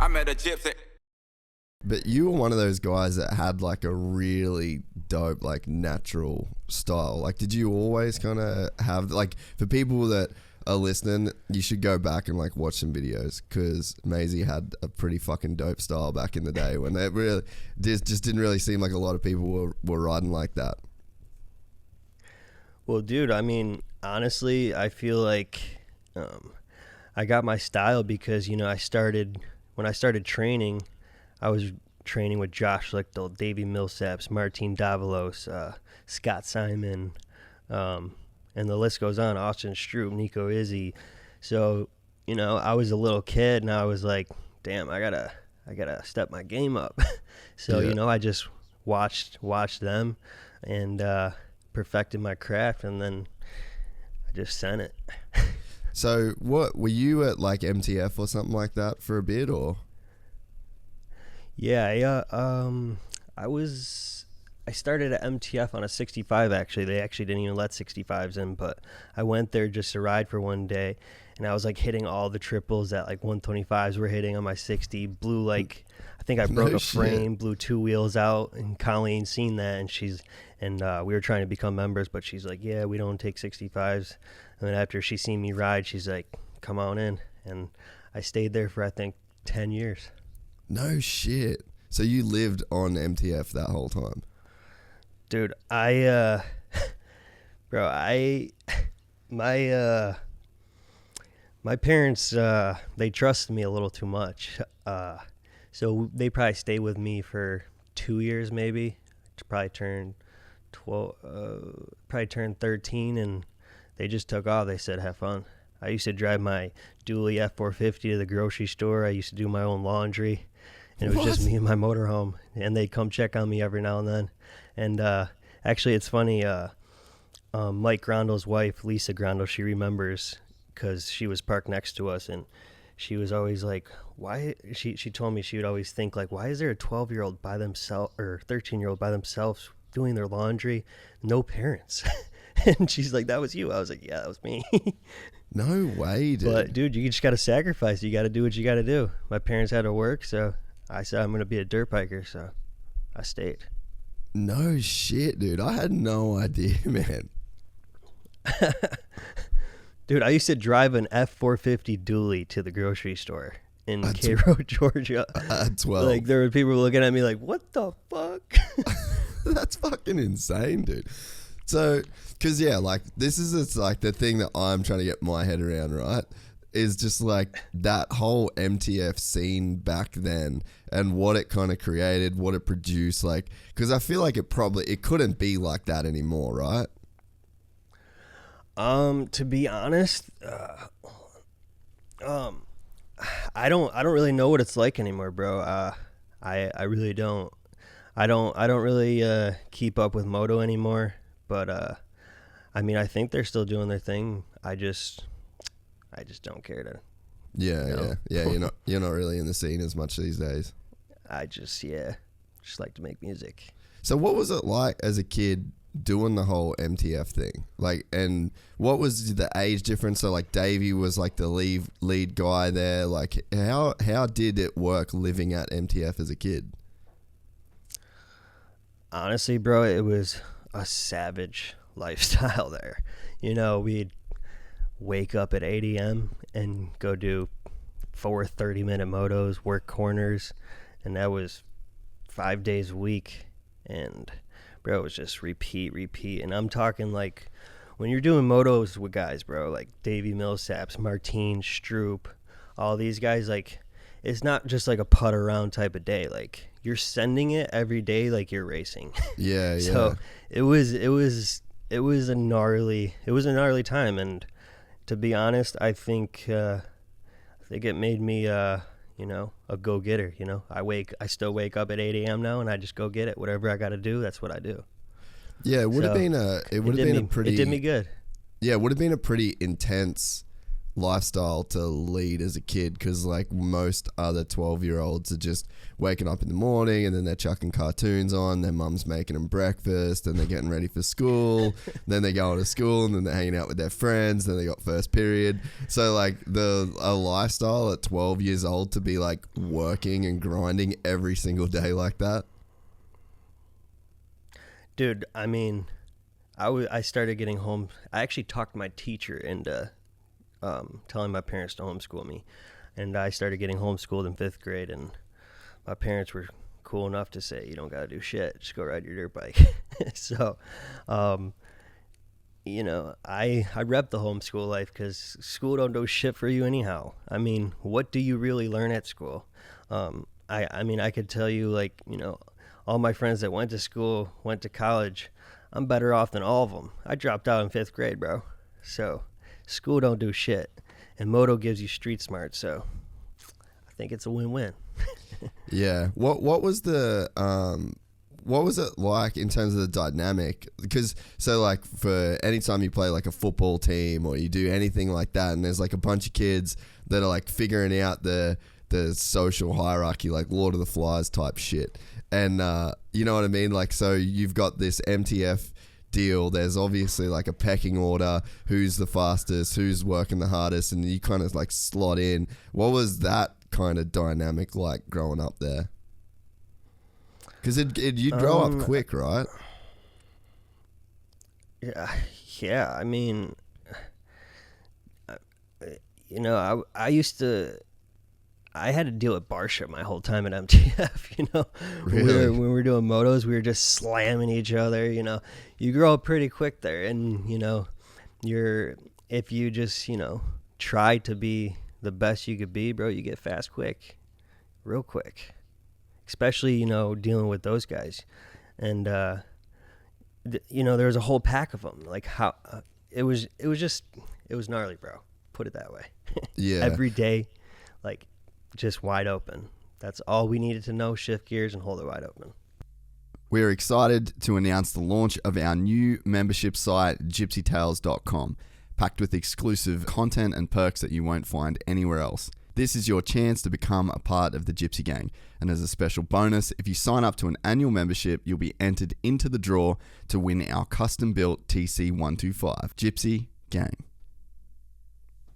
I met a gypsy. But you were one of those guys that had like a really dope, like natural style. Like, did you always kind of have, like, for people that are listening, you should go back and like watch some videos, because Mayzee had a pretty fucking dope style back in the day when they really just didn't really seem like a lot of people were riding like that. Well, dude, I mean, honestly, I feel like I got my style because, you know, when I started training, I was training with Josh Lichtel, Davey Millsaps, Martin Davalos, Scott Simon, and the list goes on, Austin Stroop, Nico Izzy. So, you know, I was a little kid and I was like, damn, I gotta step my game up. So, Yeah. you know, I just watched them and perfected my craft, and then I just sent it. So what, were you at like MTF or something like that for a bit, or? Yeah, I started at MTF on a 65, actually. They actually didn't even let 65s in, but I went there just to ride for one day, and I was like hitting all the triples that like 125s were hitting on my 60. Blew like, I think I broke a frame, blew 2 wheels out, and Colleen seen that, and we were trying to become members, but she's like, yeah, we don't take 65s. And then after she seen me ride, she's like, come on in. And I stayed there for, I think, 10 years. No shit. So you lived on MTF that whole time? Dude, my parents, they trusted me a little too much. So they probably stayed with me for 2 years, maybe. Probably turned 13, and they just took off. They said, have fun. I used to drive my dually F450 to the grocery store. I used to do my own laundry, and it was just me and my motorhome, and they'd come check on me every now and then. And actually, it's funny, Mike Grondo's wife, Lisa Grondo, she remembers because she was parked next to us, and she was always like, why, she told me she would always think, like, why is there a 12-year-old by themselves or 13-year-old by themselves doing their laundry? No parents. And she's like, that was you. I was like, yeah, that was me. No way, dude. But, dude, you just got to sacrifice. You got to do what you got to do. My parents had to work, so I said I'm going to be a dirt biker, so I stayed. No shit, dude. I had no idea, man. Dude, I used to drive an F450 dually to the grocery store in Cairo, Georgia. At 12. Like, there were people looking at me like, what the fuck? That's fucking insane, dude. So, because, yeah, like, this is just, like, the thing that I'm trying to get my head around, right? Is just, like, that whole MTF scene back then and what it kind of created, what it produced, like, because I feel like it couldn't be like that anymore, right? To be honest, I don't really know what it's like anymore, bro. I really don't. I don't really keep up with moto anymore, but I mean, I think they're still doing their thing. I just don't care to. Yeah. You're not really in the scene as much these days. I just like to make music. So what was it like as a kid doing the whole MTF thing? Like, and what was the age difference? So like Davey was like the lead guy there. Like, how did it work living at MTF as a kid? Honestly, bro, it was a savage lifestyle there. You know, we'd wake up at 8 a.m. and go do 4 30-minute motos, work corners, and that was 5 days a week. And bro, it was just repeat. And I'm talking like when you're doing motos with guys, bro, like Davey Millsaps, Martin Stroop, all these guys, like, it's not just like a putt around type of day. Like, you're sending it every day like you're racing. Yeah. So it was a gnarly time, and to be honest, I think it made me a go-getter. You know, I still wake up at 8 a.m. now, and I just go get it. Whatever I got to do, that's what I do. Yeah, it would have been a pretty. It did me good. Yeah, it would have been a pretty intense lifestyle to lead as a kid, because like most other 12-year-olds are just waking up in the morning and then they're chucking cartoons on, their mum's making them breakfast and they're getting ready for school, then they go to school and then they're hanging out with their friends, then they got first period. So like a lifestyle at 12 years old to be like working and grinding every single day like that. Dude, I mean, I started getting home. I actually talked my teacher into telling my parents to homeschool me. And I started getting homeschooled in 5th grade, and my parents were cool enough to say, you don't got to do shit. Just go ride your dirt bike. So, you know, I rep the homeschool life because school don't do shit for you anyhow. I mean, what do you really learn at school? I mean, I could tell you, like, you know, all my friends that went to school, went to college, I'm better off than all of them. I dropped out in 5th grade, bro. So school don't do shit, and moto gives you street smart, so I think it's a win-win. Yeah. What was the what was it like in terms of the dynamic? Because so like for any time you play like a football team or you do anything like that, and there's like a bunch of kids that are like figuring out the social hierarchy, like Lord of the Flies type shit, and you know what I mean? Like, so you've got this MTF deal, there's obviously like a pecking order, who's the fastest, who's working the hardest, and you kind of like slot in. What was that kind of dynamic like growing up there? Because you grow up quick, right? Yeah, I mean, you know, I had to deal with bar shit my whole time at MTF, you know. Really? When we were doing motos, we were just slamming each other, you know. You grow up pretty quick there, and, you know, if you just, you know, try to be the best you could be, bro, you get fast quick, real quick. Especially, you know, dealing with those guys. And, you know, there was a whole pack of them. Like, how it was gnarly, bro. Put it that way. Yeah. Every day, like, just wide open. That's all we needed to know. Shift gears and hold it wide open. We're excited to announce the launch of our new membership site, GYPSYTales.com, packed with exclusive content and perks that you won't find anywhere else. This is your chance to become a part of the Gypsy Gang. And as a special bonus, if you sign up to an annual membership, you'll be entered into the draw to win our custom-built TC125. Gypsy Gang.